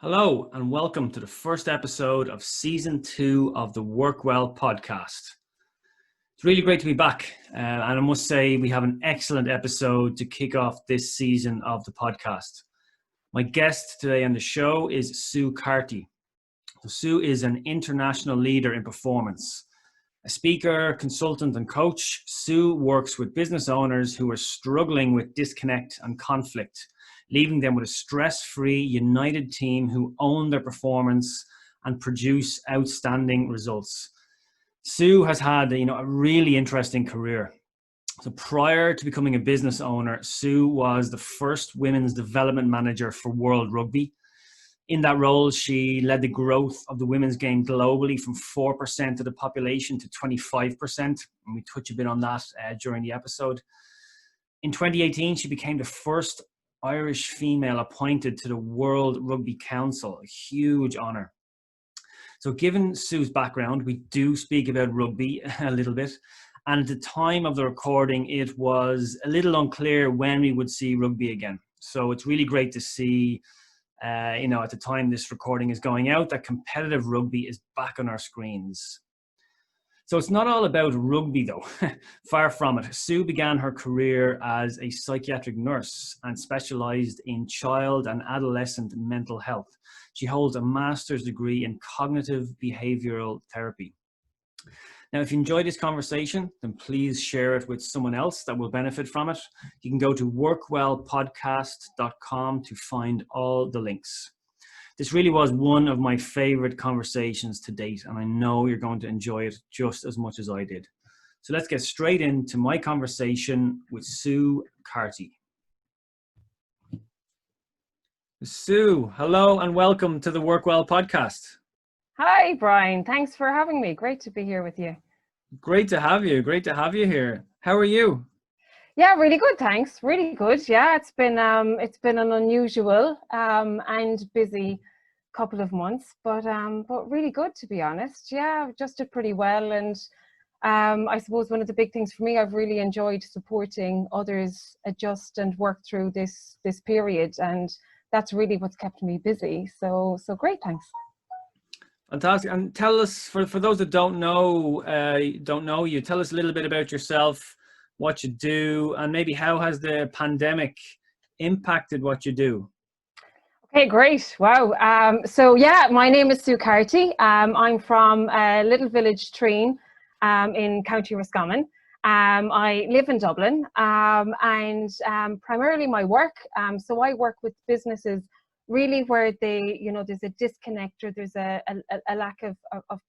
Hello and welcome to the first episode of Season 2 of the Work Well podcast. It's really great to be back and I must say we have an excellent episode to kick off this season of the podcast. My guest today on the show is Su Carty. Su is an international leader in performance. A speaker, consultant and coach, Su works with business owners who are struggling with disconnect and conflict, leaving them with a stress-free, united team who own their performance and produce outstanding results. Su has had a really interesting career. So prior to becoming a business owner, Su was the first women's development manager for World Rugby. In that role, she led the growth of the women's game globally from 4% of the population to 25%. And we touch a bit on that during the episode. In 2018, she became the first Irish female appointed to the World Rugby Council, a huge honour. So given Su's background, we do speak about rugby a little bit. And at the time of the recording, it was a little unclear when we would see rugby again. So it's really great to see, at the time this recording is going out, that competitive rugby is back on our screens. So it's not all about rugby though, far from it. Su began her career as a psychiatric nurse and specialised in child and adolescent mental health. She holds a master's degree in cognitive behavioural therapy. Now, if you enjoyed this conversation, then please share it with someone else that will benefit from it. You can go to workwellpodcast.com to find all the links. This really was one of my favorite conversations to date, and I know you're going to enjoy it just as much as I did. So let's get straight into my conversation with Su Carty. Su, hello and welcome to the Work Well podcast. Hi, Brian. Thanks for having me. Great to be here with you. Great to have you. Great to have you here. How are you? Yeah, really good. Thanks. Really good. Yeah, it's been an unusual and busy couple of months, but really good, to be honest. Yeah, I've adjusted pretty well, and I suppose one of the big things for me, I've really enjoyed supporting others adjust and work through this period, and that's really what's kept me busy. So great. Thanks. Fantastic. And tell us, for those that don't know you, tell us a little bit about yourself, what you do, and maybe how has the pandemic impacted what you do? Okay, great. Wow. So yeah, my name is Su Carty. I'm from a little village, Treen, in County Roscommon. I live in Dublin, and primarily my work. So I work with businesses really where there's a disconnect, or there's a lack of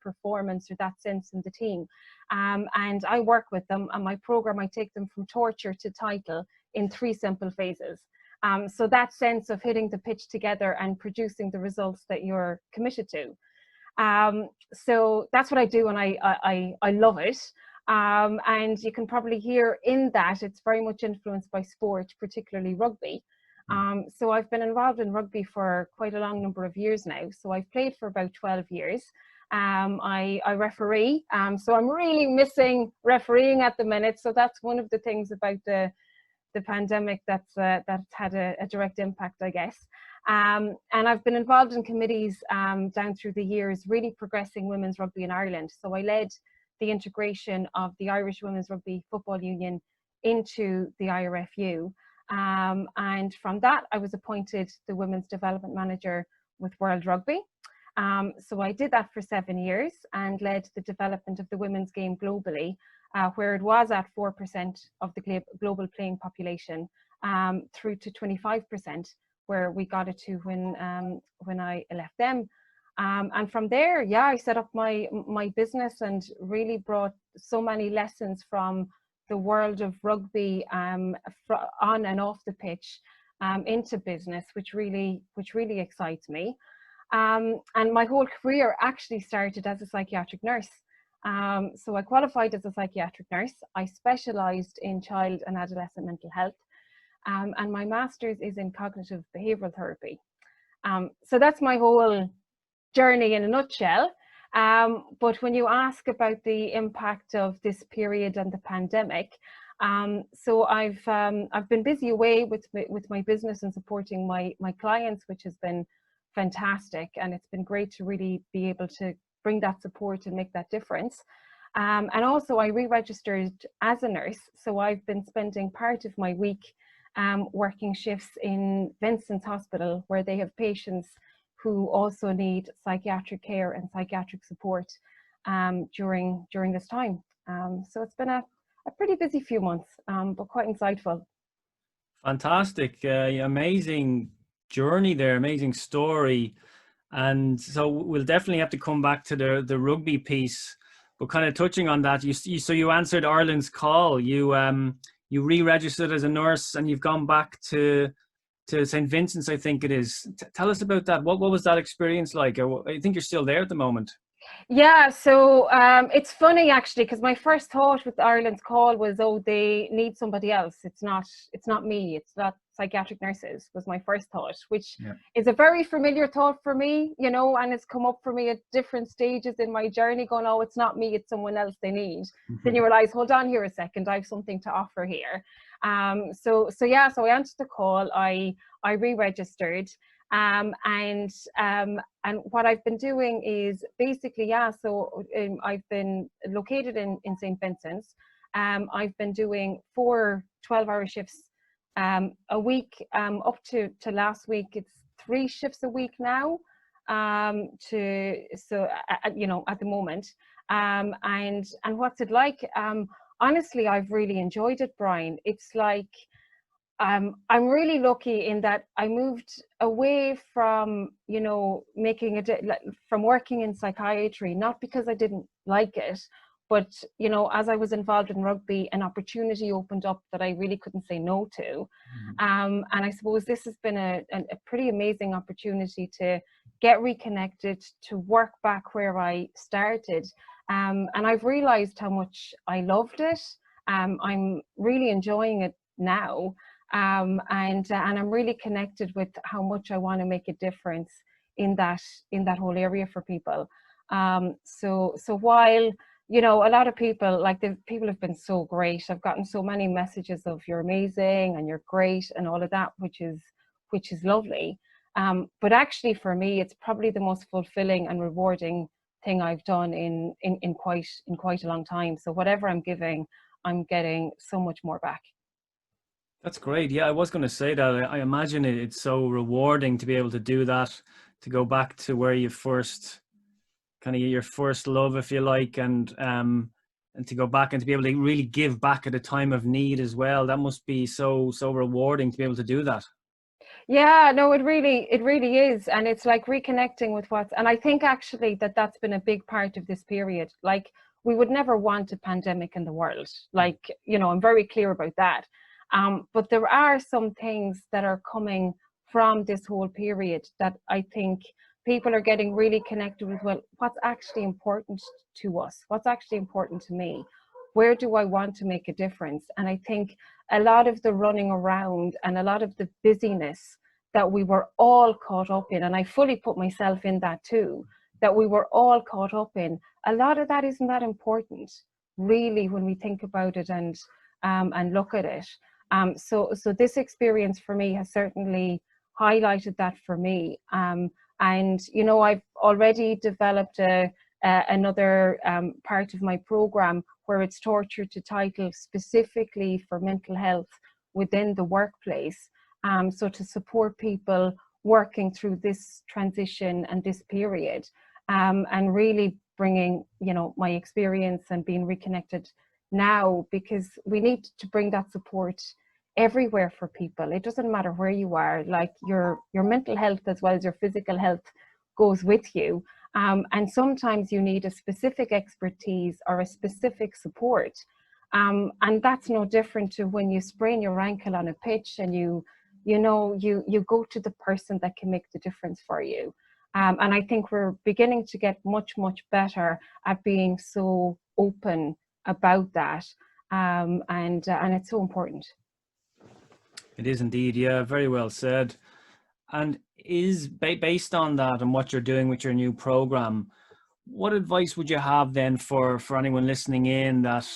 performance or that sense in the team. And I work with them, and my program, I take them from torture to title in 3 simple phases. So that sense of hitting the pitch together and producing the results that you're committed to. So that's what I do, and I love it. And you can probably hear in that it's very much influenced by sport, particularly rugby. So I've been involved in rugby for quite a long number of years now. So I've played for about 12 years. I referee, so I'm really missing refereeing at the minute. So that's one of the things about the pandemic that's had a direct impact, I guess. And I've been involved in committees down through the years, really progressing women's rugby in Ireland. So I led the integration of the Irish Women's Rugby Football Union into the IRFU. And from that, I was appointed the Women's Development Manager with World Rugby. So I did that for 7 years and led the development of the women's game globally, where it was at 4% of the global playing population, through to 25%, where we got it to when I left them. And from there, yeah, I set up my business and really brought so many lessons from the world of rugby on and off the pitch into business, which really excites me. And my whole career actually started as a psychiatric nurse. So I qualified as a psychiatric nurse. I specialised in child and adolescent mental health. And my master's is in cognitive behavioural therapy. So that's my whole journey in a nutshell. But when you ask about the impact of this period and the pandemic, so I've been busy away with my business and supporting my clients, which has been fantastic, and it's been great to really be able to bring that support and make that difference. And also I re-registered as a nurse, so I've been spending part of my week working shifts in Vincent's Hospital, where they have patients who also need psychiatric care and psychiatric support during this time. So it's been a pretty busy few months, but quite insightful. Fantastic. Amazing journey there, amazing story. And so we'll definitely have to come back to the rugby piece, but kind of touching on that, so you answered Ireland's call. You re-registered as a nurse, and you've gone back to St. Vincent's, I think it is. Tell us about that. What was that experience like? I think you're still there at the moment. Yeah, so it's funny actually, because my first thought with Ireland's call was, oh, they need somebody else. It's not me. It's not psychiatric nurses, was my first thought, which is a very familiar thought for me, you know, and it's come up for me at different stages in my journey, going, oh, it's not me, it's someone else they need. Then you realize, hold on here a second, I have something to offer here. So I answered the call. I re-registered. And what I've been doing is basically, I've been located in St. Vincent's. I've been doing 4 12-hour shifts a week. Up to last week, it's 3 shifts a week now. You know, at the moment. And what's it like? Honestly, I've really enjoyed it, Brian. It's like, I'm really lucky in that I moved away from, you know, from working in psychiatry, not because I didn't like it, but, you know, as I was involved in rugby, an opportunity opened up that I really couldn't say no to. And I suppose this has been a pretty amazing opportunity to get reconnected, to work back where I started. And I've realized how much I loved it. I'm really enjoying it now. And I'm really connected with how much I want to make a difference in that whole area for people. So while, you know, a lot of people, like, the people have been so great. I've gotten so many messages of you're amazing and you're great and all of that, which is lovely. But actually for me, it's probably the most fulfilling and rewarding thing I've done in quite a long time. So whatever I'm giving, I'm getting so much more back. That's great. Yeah, I was going to say that. I imagine it's so rewarding to be able to do that, to go back to where you first, kind of your first love, if you like, and to go back and to be able to really give back at a time of need as well. That must be so rewarding to be able to do that. Yeah, no, it really is. And it's like reconnecting with and I think actually that's been a big part of this period. Like, we would never want a pandemic in the world. Like, you know, I'm very clear about that. But there are some things that are coming from this whole period that I think people are getting really connected with. Well, what's actually important to us? What's actually important to me? Where do I want to make a difference? And I think a lot of the running around and a lot of the busyness that we were all caught up in, and I fully put myself in that too, that we were all caught up in, a lot of that isn't that important, really, when we think about it and look at it. So this experience for me has certainly highlighted that for me. And, you know, I've already developed another part of my program where it's tortured to title specifically for mental health within the workplace. So to support people working through this transition and this period, and really bringing, you know, my experience and being reconnected now, because we need to bring that support everywhere for people. It doesn't matter where you are, like your mental health as well as your physical health goes with you. And sometimes you need a specific expertise or a specific support. And that's no different to when you sprain your ankle on a pitch and you go to the person that can make the difference for you. And I think we're beginning to get much, much better at being so open about that. And it's so important. It is indeed. Yeah, very well said. And is based on that and what you're doing with your new program, what advice would you have then for anyone listening in that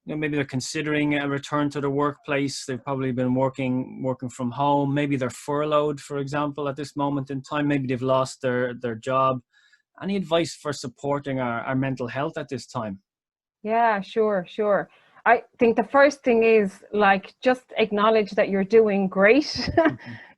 maybe they're considering a return to the workplace. They've probably been working from home. Maybe they're furloughed, for example, at this moment in time. Maybe they've lost their job. Any advice for supporting our mental health at this time? Yeah, sure. I think the first thing is like just acknowledge that you're doing great.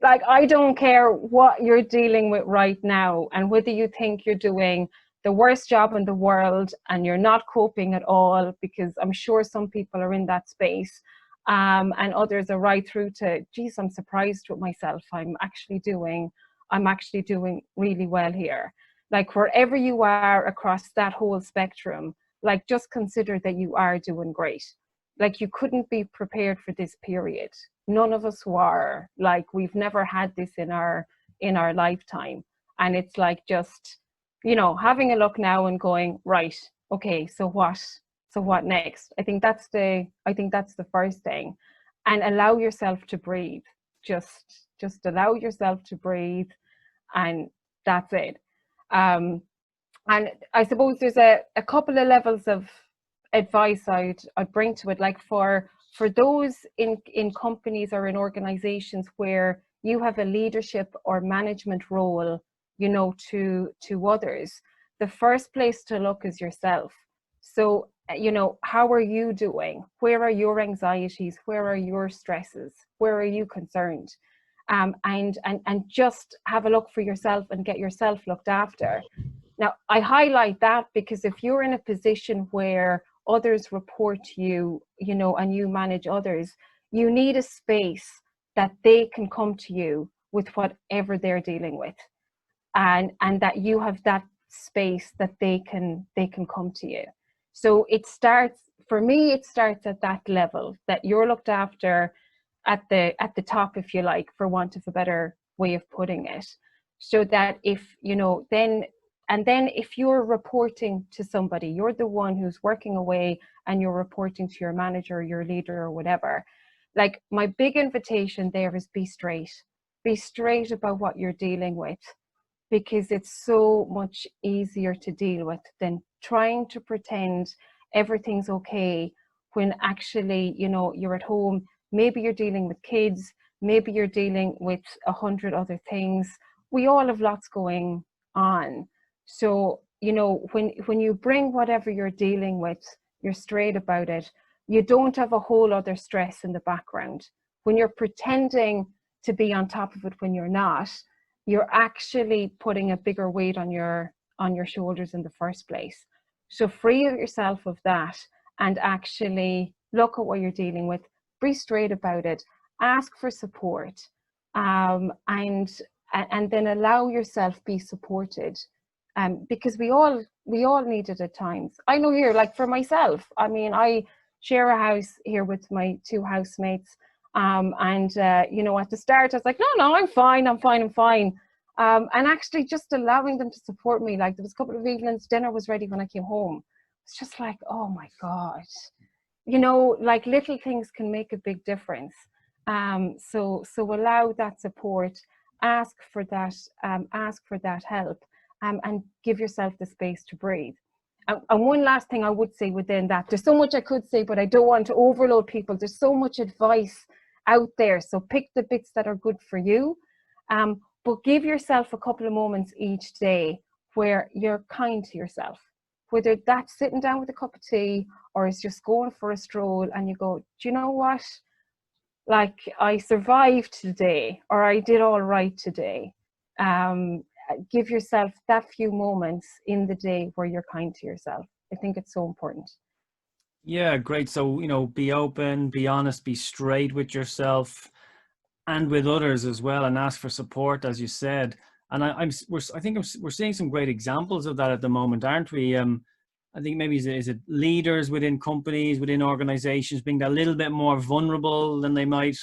Like, I don't care what you're dealing with right now, and whether you think you're doing the worst job in the world and you're not coping at all, because I'm sure some people are in that space, and others are right through to, geez, I'm surprised with myself. I'm actually doing really well here. Like, wherever you are across that whole spectrum, like, just consider that you are doing great. Like, you couldn't be prepared for this period. None of us were. Like, we've never had this in our lifetime. And it's like, just, having a look now and going, right, okay, so what next? I think that's the first thing. And allow yourself to breathe. Just allow yourself to breathe, and that's it. And I suppose there's a couple of levels of advice I'd bring to it. Like, for those in companies or in organizations where you have a leadership or management role, to others, the first place to look is yourself. So, how are you doing? Where are your anxieties? Where are your stresses? Where are you concerned? And just have a look for yourself and get yourself looked after. Now, I highlight that because if you're in a position where others report to you, and you manage others, you need a space that they can come to you with whatever they're dealing with, and that you have that space that they can come to you. So for me, it starts at that level, that you're looked after at the top, if you like, for want of a better way of putting it. So that if, then if you're reporting to somebody, you're the one who's working away and you're reporting to your manager, your leader, or whatever. Like, my big invitation there is be straight. Be straight about what you're dealing with, because it's so much easier to deal with than trying to pretend everything's okay when actually, you're at home. Maybe you're dealing with kids, maybe you're dealing with 100 other things. We all have lots going on. So, when you bring whatever you're dealing with, you're straight about it. You don't have a whole other stress in the background. When you're pretending to be on top of it when you're not, you're actually putting a bigger weight on your shoulders in the first place. So free yourself of that and actually look at what you're dealing with. Be straight about it. Ask for support, and then allow yourself be supported. Because we all need it at times. I know here, like for myself, I mean, I share a house here with my two housemates. And at the start, I was like, no, I'm fine. And actually just allowing them to support me. Like, there was a couple of evenings, dinner was ready when I came home. It's just like, oh my God, like, little things can make a big difference. So allow that support, ask for that help. And give yourself the space to breathe. And one last thing I would say within that, there's so much I could say, but I don't want to overload people. There's so much advice out there. So pick the bits that are good for you. But give yourself a couple of moments each day where you're kind to yourself. Whether that's sitting down with a cup of tea or it's just going for a stroll and you go, do you know what? Like, I survived today, or I did all right today. Give yourself that few moments in the day where you're kind to yourself. I think it's so important. Yeah, great. So, be open, be honest, be straight with yourself and with others as well, and ask for support, as you said. And we're seeing some great examples of that at the moment, aren't we? I think maybe is it leaders within companies, within organizations, being a little bit more vulnerable than they might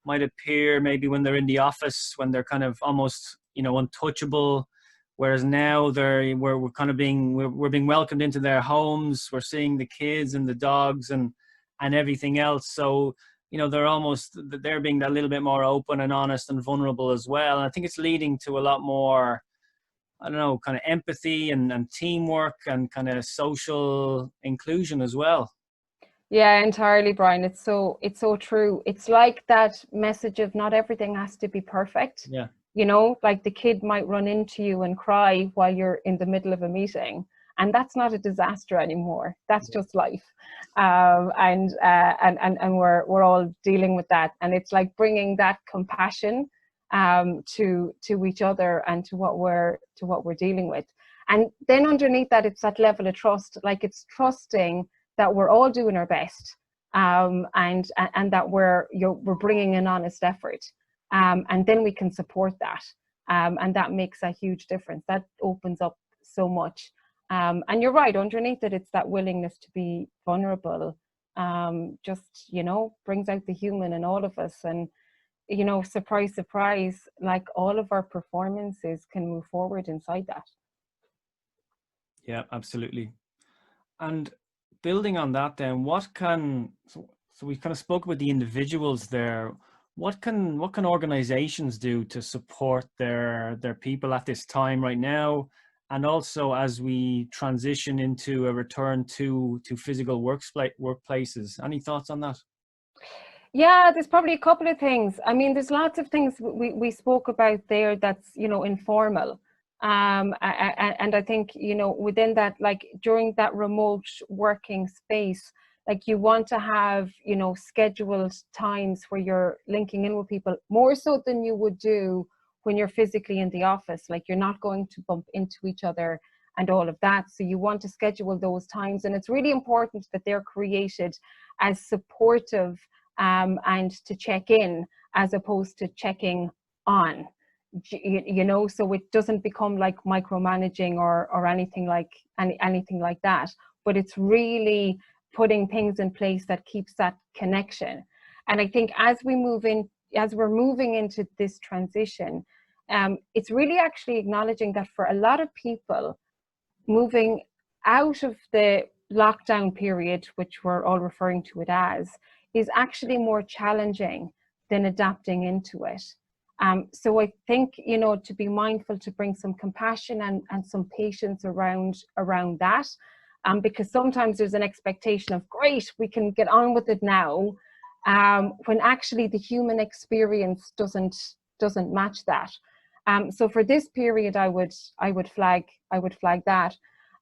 appear, maybe when they're in the office, when they're kind of almost, untouchable, whereas now we're kind of being welcomed into their homes. We're seeing the kids and the dogs and everything else. So, they're being a little bit more open and honest and vulnerable as well. And I think it's leading to a lot more, I don't know, kind of empathy and teamwork and kind of social inclusion as well. Yeah, entirely, Brian. It's so true. It's like that message of not everything has to be perfect. Yeah. You know, like the kid might run into you and cry while you're in the middle of a meeting, and that's not a disaster anymore. That's just life. And we're all dealing with that. And it's like bringing that compassion to each other and to what we're dealing with. And then underneath that, it's that level of trust. Like it's trusting that we're all doing our best, and that we're bringing an honest effort, and then we can support that, and that makes a huge difference. That opens up so much, and you're right. Underneath it, it's that willingness to be vulnerable. Just brings out the human in all of us, and surprise, surprise, like all of our performances can move forward inside that. Yeah, absolutely. And building on that, then, so we kind of spoke about the individuals there. What can organizations do to support their people at this time right now, and also as we transition into a return to physical workplaces? Any thoughts on that? Yeah, there's probably a couple of things. I mean, there's lots of things we spoke about there that's, informal. And I think, within that, like during that remote working space, like you want to have, scheduled times where you're linking in with people more so than you would do when you're physically in the office. Like you're not going to bump into each other and all of that. So you want to schedule those times. And it's really important that they're created as supportive and to check in as opposed to checking on, so it doesn't become like micromanaging or anything like that, but it's really putting things in place that keeps that connection. And I think as we're moving into this transition, it's really actually acknowledging that for a lot of people moving out of the lockdown period, which we're all referring to it as, is actually more challenging than adapting into it. So I think, to be mindful to bring some compassion and some patience around that, because sometimes there's an expectation of, great, we can get on with it now, when actually the human experience doesn't match that. So for this period, I would flag that.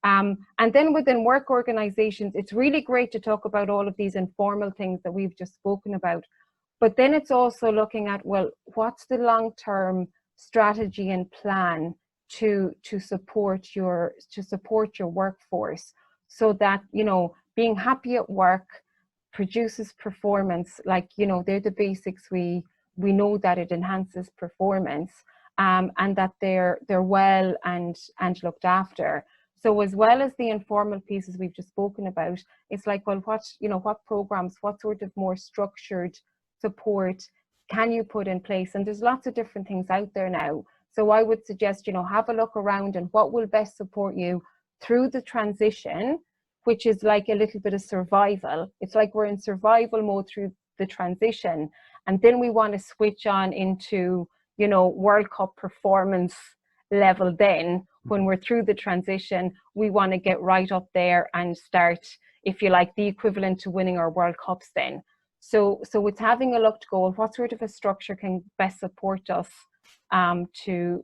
And then within work organizations, it's really great to talk about all of these informal things that we've just spoken about. But then it's also looking at, well, what's the long-term strategy and plan to support your workforce, so that, being happy at work produces performance. Like, they're the basics. We know that it enhances performance, and that they're well and looked after. So as well as the informal pieces we've just spoken about, it's like, well, what programs, what sort of more structured support can you put in place? And there's lots of different things out there now. So I would suggest, have a look around and what will best support you through the transition, which is like a little bit of survival. It's like we're in survival mode through the transition. And then we want to switch on into, World Cup performance level. Then when we're through the transition, we want to get right up there and start, if you like, the equivalent to winning our World Cups then. So it's having a look to go, what sort of a structure can best support us to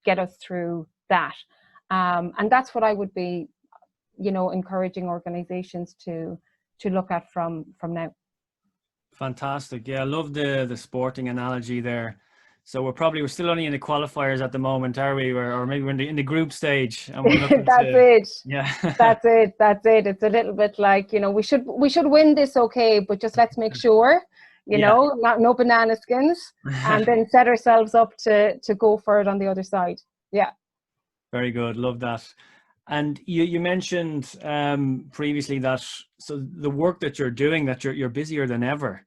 get us through that. And that's what I would be, encouraging organizations to look at from now. Fantastic. Yeah, I love the sporting analogy there. So we're still only in the qualifiers at the moment, are we? Or maybe we're in the group stage, and we're looking it. Yeah. That's it. It's a little bit like, we should win this, okay, but just let's make sure, no banana skins, and then set ourselves up to go for it on the other side. Yeah. Very good. Love that. And you mentioned previously that, so the work that you're doing, that you're busier than ever.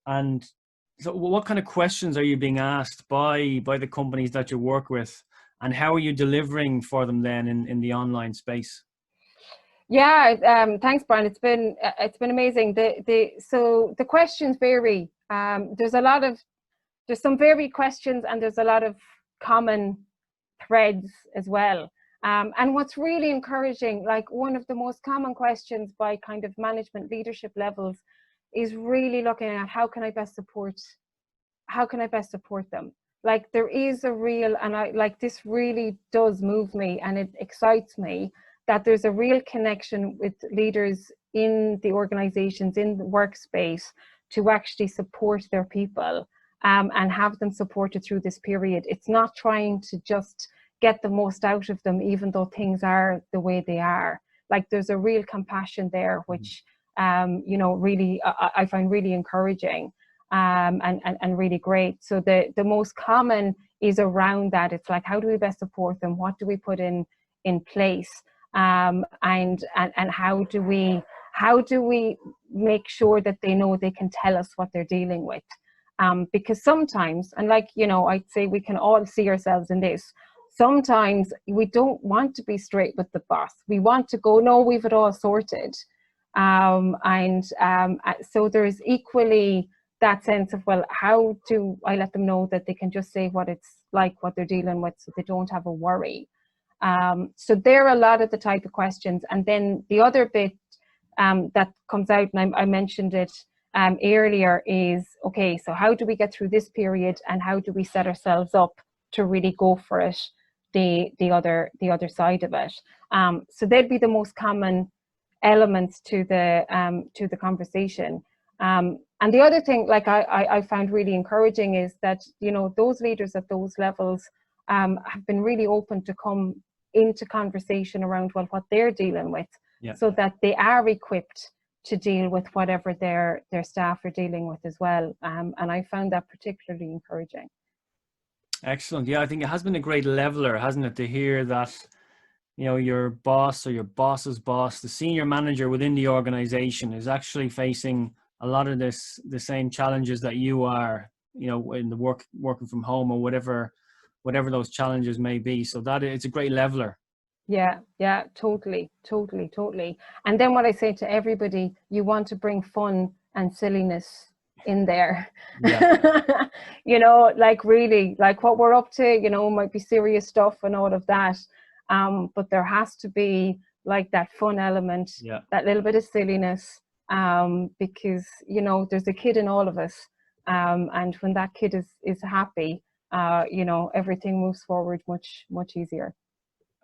And so what kind of questions are you being asked by the companies that you work with, and how are you delivering for them then in the online space? Yeah, thanks, Brian. It's been amazing. So the questions vary. There's some varied questions, and there's a lot of common threads as well. And what's really encouraging, like one of the most common questions by kind of management leadership levels is really looking at how can I best support them? Like there is a real, and I like this really does move me and it excites me that there's a real connection with leaders in the organizations, in the workspace, to actually support their people and have them supported through this period. It's not trying to just get the most out of them, even though things are the way they are. Like there's a real compassion there, which, you know, really, I find really encouraging and really great. So the most common is around that. It's like, how do we best support them? What do we put in place? And how do we make sure that they know they can tell us what they're dealing with? Because sometimes, and like, you know, I'd say we can all see ourselves in this. Sometimes we don't want to be straight with the boss. We want to go, no, we've it all sorted. So there's equally that sense of, well, how do I let them know that they can just say what it's like, what they're dealing with, so they don't have a worry. So there are a lot of the type of questions. And then the other bit that comes out, and I mentioned it earlier, is, okay, so how do we get through this period and how do we set ourselves up to really go for it the other side of it? So they'd be the most common elements to the conversation. And the other thing, like I found really encouraging, is that, you know, those leaders at those levels have been really open to come into conversation around, well, what they're dealing with, so that they are equipped to deal with whatever their staff are dealing with as well. And I found that particularly encouraging. Excellent. Yeah, I think it has been a great leveler, hasn't it, to hear that, you know, your boss or your boss's boss, the senior manager within the organization, is actually facing a lot of the same challenges that you are, you know, in the working from home or whatever those challenges may be. So that it's a great leveler. Yeah, totally. And then what I say to everybody, you want to bring fun and silliness in there. Yeah. You know, like really, like what we're up to, you know, might be serious stuff and all of that. But there has to be like that fun element, that little bit of silliness, because, you know, there's a kid in all of us. And when that kid is happy, you know, everything moves forward much easier.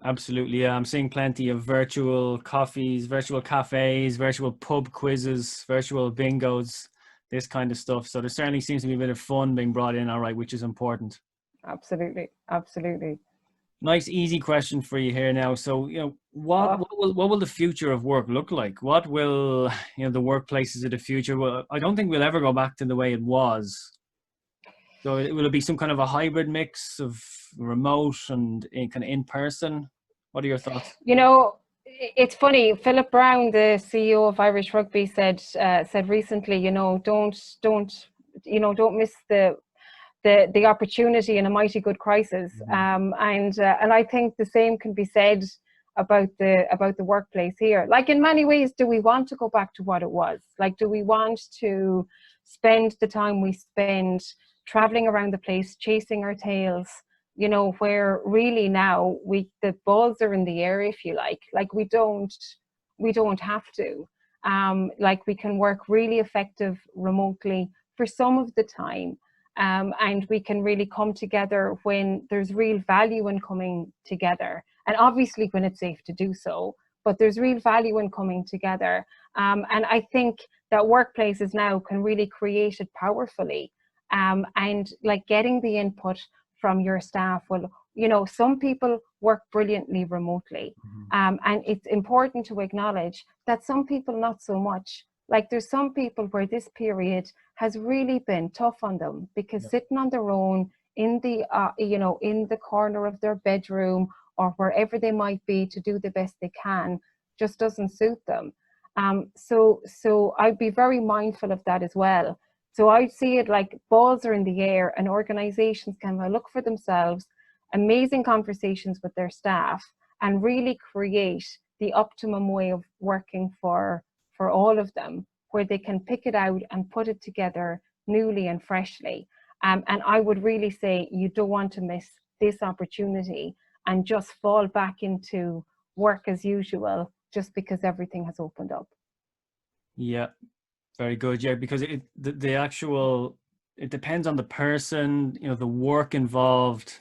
Absolutely. Yeah, I'm seeing plenty of virtual coffees, virtual cafes, virtual pub quizzes, virtual bingos, this kind of stuff. So there certainly seems to be a bit of fun being brought in, all right, which is important. Absolutely. Nice, easy question for you here now. So, you know, what will the future of work look like? What will, you know, the workplaces of the future? Well, I don't think we'll ever go back to the way it was. So will it be some kind of a hybrid mix of remote and kind of in person? What are your thoughts? You know, it's funny. Philip Brown, the CEO of Irish Rugby, said recently, you know, don't miss the opportunity in a mighty good crisis. And I think the same can be said about the workplace here. Like, in many ways, do we want to go back to what it was? Like, do we want to spend the time we spend traveling around the place, chasing our tails, you know, where really now the balls are in the air, if you like we don't have to. Like, we can work really effective remotely for some of the time. And we can really come together when there's real value in coming together, and obviously when it's safe to do so, but there's real value in coming together. And I think that workplaces now can really create it powerfully, and like getting the input from your staff. Well, you know, some people work brilliantly remotely, and it's important to acknowledge that some people not so much. Like, there's some people where this period has really been tough on them, because sitting on their own in the in the corner of their bedroom or wherever they might be to do the best they can just doesn't suit them. So I'd be very mindful of that as well. So I see it like balls are in the air, and organizations can look for themselves amazing conversations with their staff and really create the optimum way of working for all of them, where they can pick it out and put it together newly and freshly. And I would really say you don't want to miss this opportunity. and just fall back into work as usual just because everything has opened up. Yeah, very good. Yeah, because the actual, it depends on the person, you know, the work involved,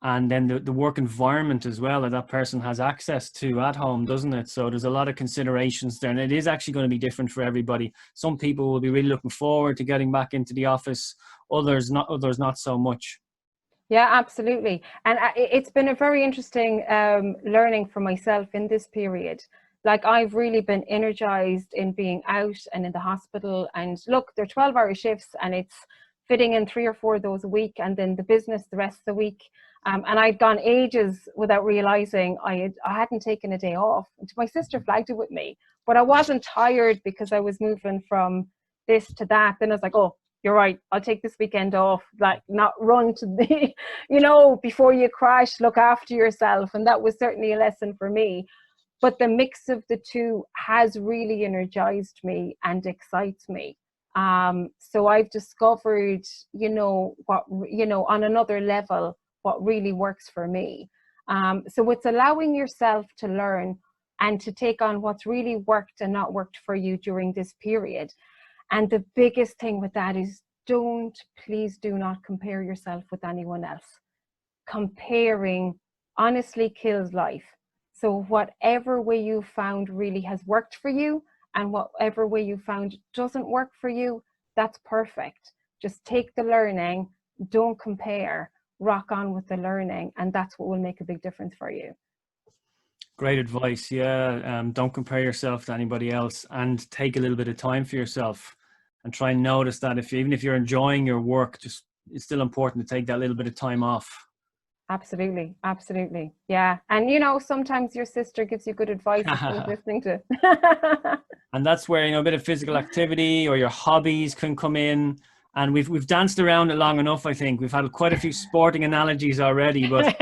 and then the work environment as well that that person has access to at home, doesn't it? So there's a lot of considerations there, and it is actually going to be different for everybody. Some people will be really looking forward to getting back into the office, others not so much. Yeah, absolutely. And it's been a very interesting learning for myself in this period. Like, I've really been energized in being out and in the hospital. And look, they're 12-hour shifts, and it's fitting in 3 or 4 of those a week, and then the business the rest of the week. And I'd gone ages without realizing I hadn't taken a day off. And my sister flagged it with me, but I wasn't tired because I was moving from this to that. Then I was like, oh, you're right, I'll take this weekend off, like not run to the, you know, before you crash, look after yourself. And that was certainly a lesson for me. But the mix of the two has really energized me and excites me. So I've discovered, you know, what, you know, on another level, what really works for me. So it's allowing yourself to learn and to take on what's really worked and not worked for you during this period. And the biggest thing with that is, please do not compare yourself with anyone else. Comparing honestly kills life. So whatever way you found really has worked for you, and whatever way you found doesn't work for you, that's perfect. Just take the learning, don't compare, rock on with the learning, and that's what will make a big difference for you. Great advice. Yeah. Don't compare yourself to anybody else, and take a little bit of time for yourself, and try and notice that even if you're enjoying your work, just, it's still important to take that little bit of time off. Absolutely. Absolutely. Yeah. And, you know, sometimes your sister gives you good advice if you're listening to. And that's where, you know, a bit of physical activity or your hobbies can come in. And we've danced around it long enough, I think. We've had quite a few sporting analogies already, but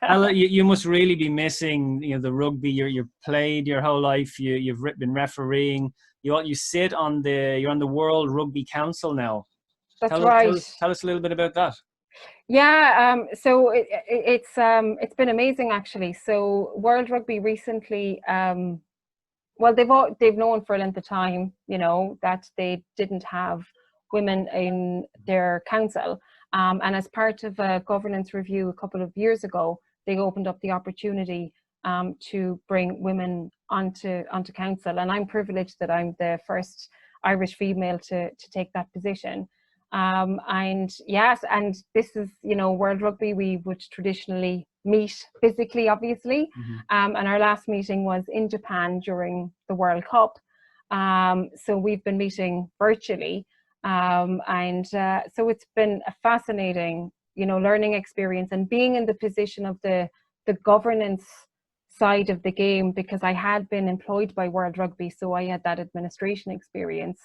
Ella, you must really be missing, you know, the rugby. You've played your whole life. You've been refereeing. You're on the World Rugby Council now. That's right. Tell us a little bit about that. Yeah, so it's been amazing, actually. So World Rugby recently, well, they've known for a length of time, you know, that they didn't have women in their council, and as part of a governance review a couple of years ago, they opened up the opportunity to bring women onto council, and I'm privileged that I'm the first Irish female to take that position. And yes, and this is, you know, World Rugby, we would traditionally meet physically, obviously. And our last meeting was in Japan during the World Cup. So we've been meeting virtually. So it's been a fascinating, you know, learning experience, and being in the position of the governance side of the game, because I had been employed by World Rugby, so I had that administration experience.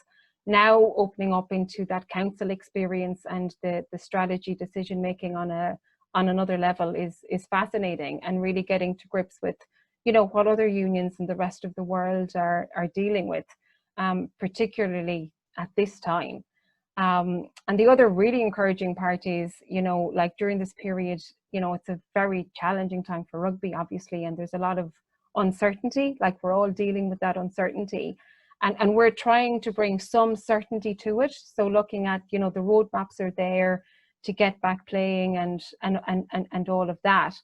Now opening up into that council experience and the strategy decision making on another level is fascinating, and really getting to grips with, you know, what other unions in the rest of the world are dealing with, particularly at this time. And the other really encouraging part is, you know, like during this period, you know, it's a very challenging time for rugby, obviously, and there's a lot of uncertainty, like we're all dealing with that uncertainty. And we're trying to bring some certainty to it. So looking at, you know, the roadmaps are there to get back playing and all of that.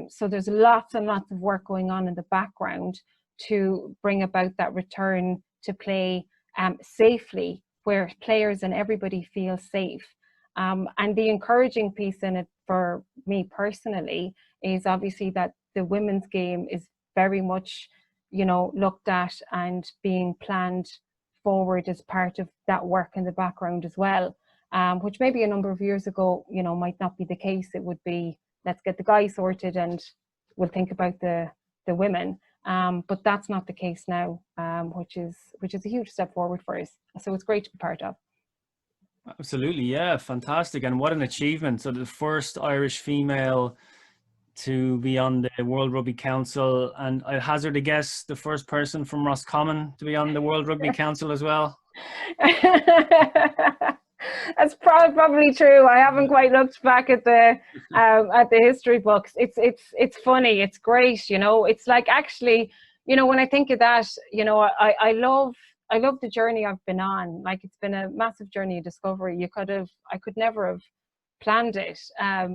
So there's lots and lots of work going on in the background to bring about that return to play safely, where players and everybody feel safe. And the encouraging piece in it for me personally is obviously that the women's game is very much, you know, looked at and being planned forward as part of that work in the background as well, which maybe a number of years ago, you know, might not be the case. It would be, let's get the guys sorted and we'll think about the women. But that's not the case now, which is a huge step forward for us. So it's great to be part of. Absolutely, yeah, fantastic, and what an achievement! So the first Irish female to be on the World Rugby Council, and I hazard a guess, the first person from Roscommon to be on the World Rugby Council as well. That's probably true. I haven't quite looked back at the history books. It's funny. It's great. You know, it's like, actually, you know, when I think of that, you know, I love the journey I've been on. Like, it's been a massive journey of discovery. I could never have planned it.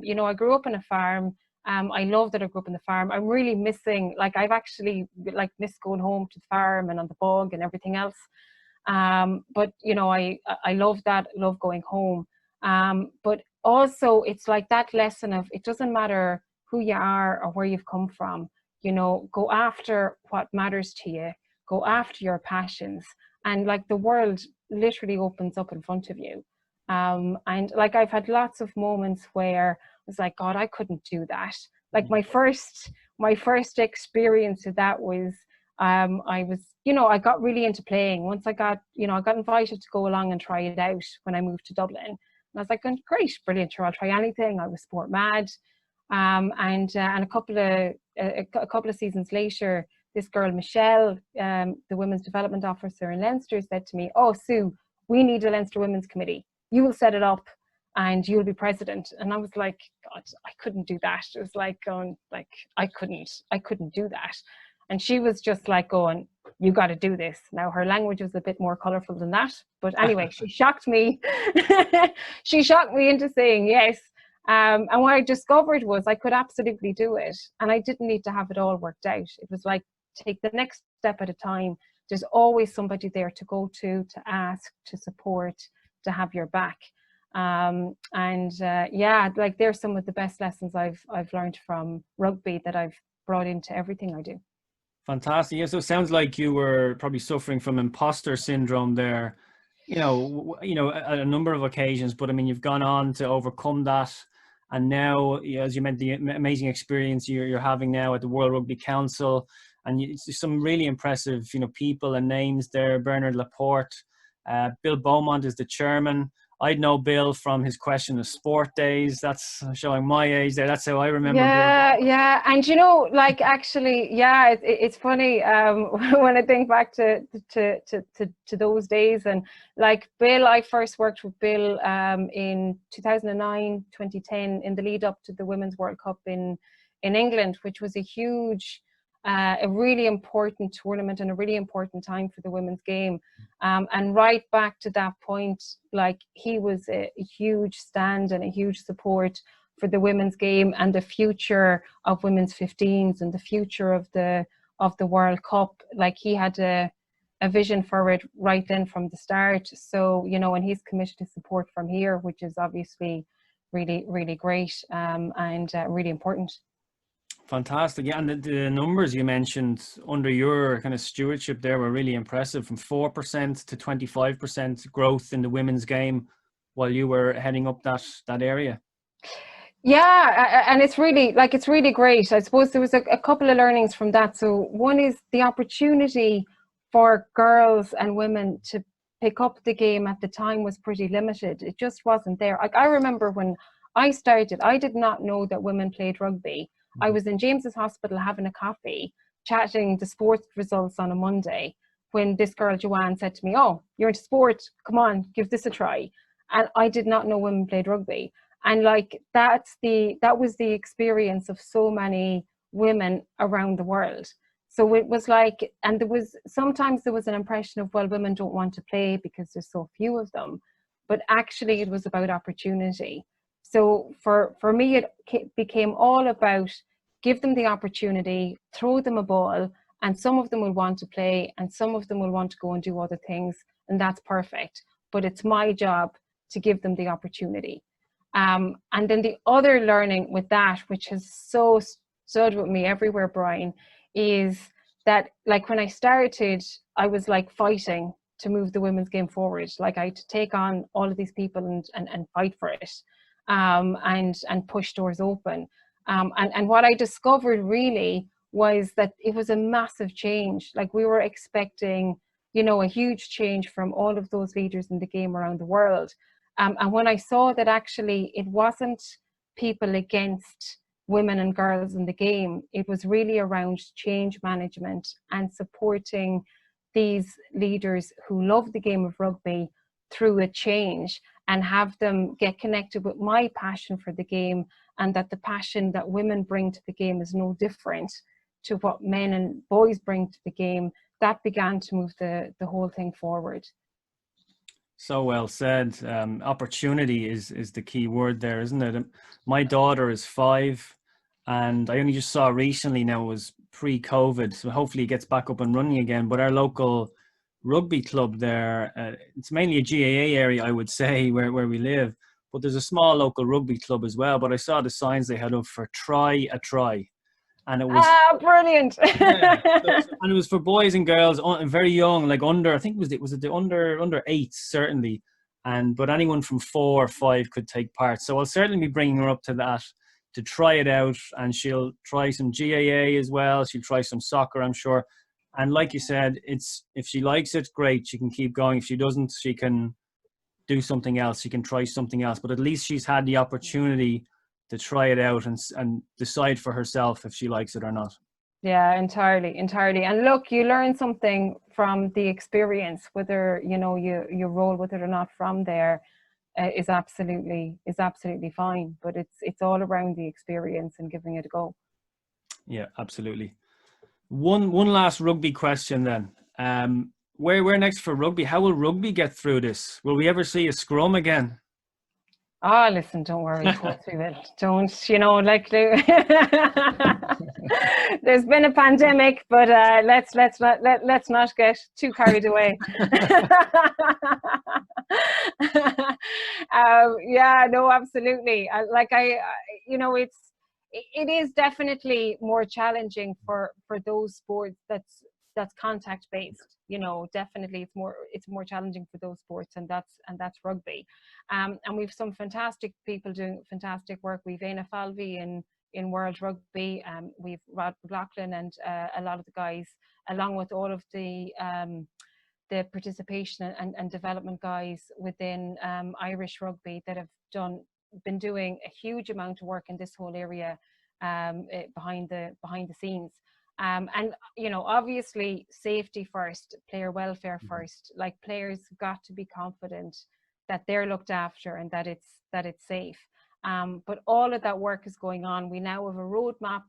You know, I grew up on a farm. I love that I grew up on the farm. I'm really missing, like, I've actually like missed going home to the farm and on the bog and everything else. But you know, I love that, love going home. But also, it's like that lesson of, it doesn't matter who you are or where you've come from, you know, go after what matters to you, go after your passions, and like, the world literally opens up in front of you. And like, I've had lots of moments where I was like, God, I couldn't do that. Like, my first experience of that was, I was, you know, I got really into playing. Once I got invited to go along and try it out when I moved to Dublin. And I was like, great, brilliant, sure, I'll try anything. I was sport mad. And a couple of seasons later, this girl, Michelle, the Women's Development Officer in Leinster, said to me, "Oh, Sue, we need a Leinster Women's Committee. You will set it up and you'll be president." And I was like, God, I couldn't do that. It was like going, like, I couldn't do that. And she was just like going, "You got to do this." Now, her language was a bit more colorful than that, but anyway, she shocked me. She shocked me into saying yes. And what I discovered was I could absolutely do it, and I didn't need to have it all worked out. It was like, take the next step at a time. There's always somebody there to go to ask, to support, to have your back. Yeah, like, there's some of the best lessons I've learned from rugby that I've brought into everything I do. Fantastic. Yeah, so it sounds like you were probably suffering from imposter syndrome there, you know, at a number of occasions. But I mean, you've gone on to overcome that, and now, as you mentioned, the amazing experience you're having now at the World Rugby Council, and some really impressive, you know, people and names there. Bernard Laporte, Bill Beaumont is the chairman. I'd know Bill from his Question of Sport days. That's showing my age there. That's how I remember Bill. Yeah. And you know, like, actually, yeah, it's funny when I think back to those days. And like, Bill, I first worked with Bill in 2009, 2010, in the lead up to the Women's World Cup in England, which was a really important tournament and a really important time for the women's game. And right back to that point, like, he was a huge stand and a huge support for the women's game and the future of women's 15s and the future of the World Cup. Like, he had a vision for it right then from the start. So, you know, and he's committed to support from here, which is obviously really, really great, and really important. Fantastic. Yeah, and the numbers you mentioned under your kind of stewardship there were really impressive, from 4% to 25% growth in the women's game while you were heading up that area. Yeah, and it's really great. I suppose there was a couple of learnings from that. So one is the opportunity for girls and women to pick up the game at the time was pretty limited. It just wasn't there. Like, I remember when I started, I did not know that women played rugby. I was in James's Hospital having a coffee, chatting the sports results on a Monday, when this girl, Joanne, said to me, "Oh, you're into sport, come on, give this a try." And I did not know women played rugby. And like, that was the experience of so many women around the world. So it was like, and sometimes there was an impression of, well, women don't want to play because there's so few of them. But actually, it was about opportunity. So for me, it became all about, give them the opportunity, throw them a ball, and some of them will want to play and some of them will want to go and do other things, and that's perfect. But it's my job to give them the opportunity. And then the other learning with that, which has so stood with me everywhere, Brian, is that, like, when I started, I was like fighting to move the women's game forward. Like, I had to take on all of these people and fight for it. And push doors open. And what I discovered really was that it was a massive change. Like, we were expecting, you know, a huge change from all of those leaders in the game around the world. And when I saw that actually it wasn't people against women and girls in the game, it was really around change management and supporting these leaders who love the game of rugby through a change. and have them get connected with my passion for the game, and that the passion that women bring to the game is no different to what men and boys bring to the game, that began to move the whole thing forward. So well said. Opportunity is the key word there, isn't it? My daughter is 5, and I only just saw recently, now it was pre-COVID, so hopefully it gets back up and running again, but our local rugby club there, it's mainly a GAA area, I would say, where we live, but there's a small local rugby club as well. But I saw the signs they had up for try a try, and it was brilliant. And it was for boys and girls, very young, like under, I think was it the under 8 certainly, but anyone from 4 or 5 could take part. So I'll certainly be bringing her up to that to try it out, and she'll try some GAA as well. She'll try some soccer, I'm sure. And like you said, it's, if she likes it, great, she can keep going. If she doesn't, she can do something else. She can try something else. But at least she's had the opportunity to try it out and decide for herself if she likes it or not. Yeah, entirely. And look, you learn something from the experience, whether you roll with it or not from there. Is absolutely fine. But it's all around the experience and giving it a go. Yeah, absolutely. One last rugby question then. Where next for rugby? How will rugby get through this? Will we ever see a scrum again? Oh, listen, don't worry, of course we will. Don't, there's been a pandemic, but let's not get too carried away. Yeah, no, absolutely. It is definitely more challenging for those sports that's contact based. Definitely it's more challenging for those sports, and that's rugby. And we've some fantastic people doing fantastic work. We've Aina Falvey in World Rugby, we've Rod McLaughlin and a lot of the guys, along with all of the participation and development guys within Irish Rugby that have been doing a huge amount of work in this whole area behind the scenes. And obviously safety first, player welfare first. Like, players have got to be confident that they're looked after and that it's safe. But all of that work is going on. We now have a roadmap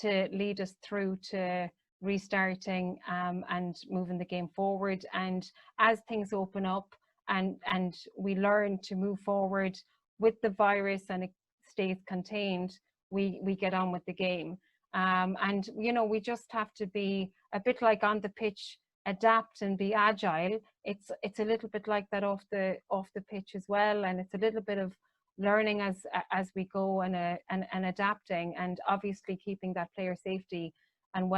to lead us through to restarting and moving the game forward. And as things open up and we learn to move forward with the virus and it stays contained, we get on with the game. And we just have to be a bit like on the pitch, adapt and be agile. It's a little bit like that off the pitch as well, and it's a little bit of learning as we go and adapting, and obviously keeping that player safety and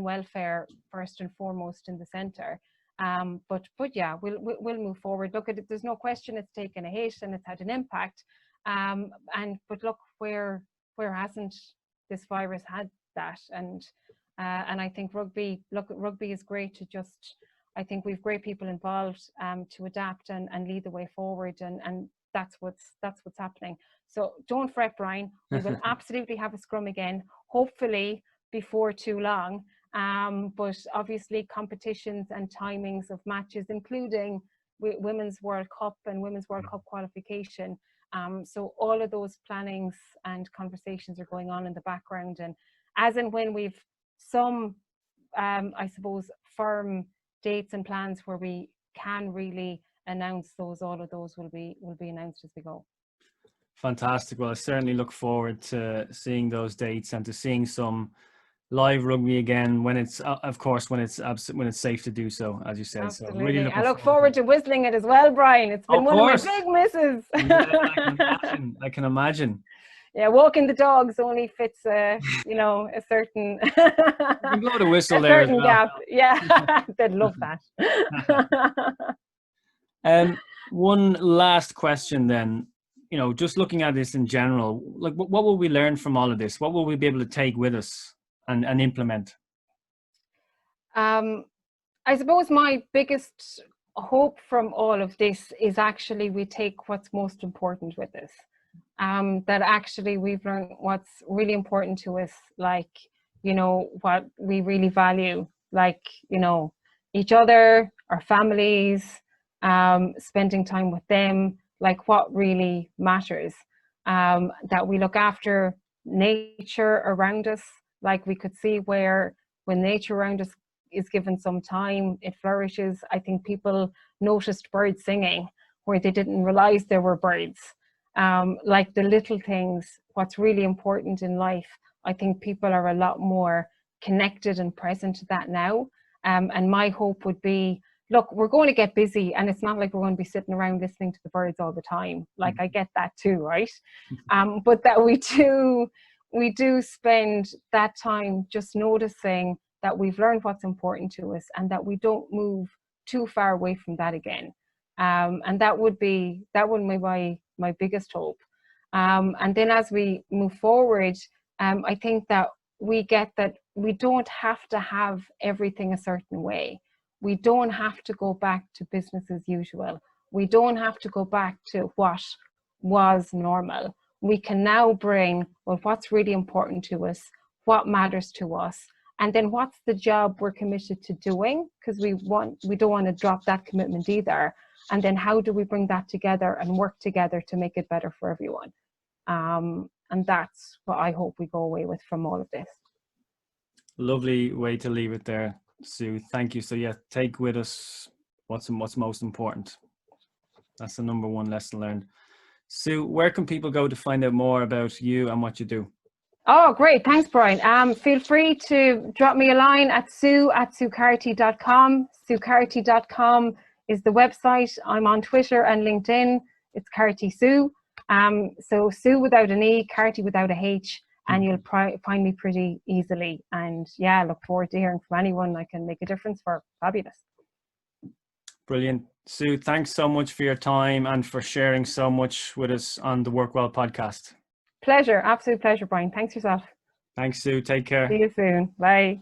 welfare first and foremost in the center. But yeah, we'll move forward. Look at it, there's no question it's taken a hit and it's had an impact. But look, where hasn't this virus had that? And I think rugby is great to just, I think we've great people involved to adapt and lead the way forward, and that's what's happening. So don't fret, Brian. We will absolutely have a scrum again, hopefully before too long. But obviously competitions and timings of matches, including Women's World Cup and Women's World Cup qualification. So all of those plannings and conversations are going on in the background, and as and when we've some, I suppose, firm dates and plans where we can really announce those, all of those will be announced as we go. Fantastic. Well, I certainly look forward to seeing those dates and to seeing some live rugby again when it's, of course, when it's safe to do so, as you say. Absolutely. So really I look forward to whistling it as well, Brian. It's been one of my big misses. Yeah, I can imagine. Yeah, walking the dogs only fits a certain you can blow the whistle there as well. Gap. Yeah, they'd love that. One last question then. Just looking at this in general, like what will we learn from all of this? What will we be able to take with us and implement? I suppose my biggest hope from all of this is actually we take what's most important with us. That actually we've learned what's really important to us, like, what we really value, like, each other, our families, spending time with them, like what really matters. That we look after nature around us, like we could see where when nature around us is given some time, it flourishes. I think people noticed birds singing where they didn't realize there were birds. Like the little things, what's really important in life, I think people are a lot more connected and present to that now. And my hope would be, look, we're going to get busy, and it's not like we're going to be sitting around listening to the birds all the time. Like, I get that too, right? But that we do spend that time just noticing that we've learned what's important to us, and that we don't move too far away from that again. And that would be my biggest hope. And then as we move forward, I think that we get that we don't have to have everything a certain way. We don't have to go back to business as usual. We don't have to go back to what was normal. We can now bring, well, what's really important to us, what matters to us, and then what's the job we're committed to doing, because we don't want to drop that commitment either. And then how do we bring that together and work together to make it better for everyone? And that's what I hope we go away with from all of this. Lovely way to leave it there, Sue. Thank you. So yeah, take with us what's most important. That's the number one lesson learned. Sue, where can people go to find out more about you and what you do? Oh, great. Thanks, Brian. Feel free to drop me a line at sue@sucarty.com. Sucarty.com is the website. I'm on Twitter and LinkedIn. It's Carty Sue. So Sue without an E, Carty without a H, and you'll find me pretty easily. And yeah, I look forward to hearing from anyone I can make a difference for. Fabulous. Brilliant. Sue, thanks so much for your time and for sharing so much with us on the Work Well podcast. Pleasure. Absolute pleasure, Brian. Thanks yourself. Thanks, Sue. Take care. See you soon. Bye.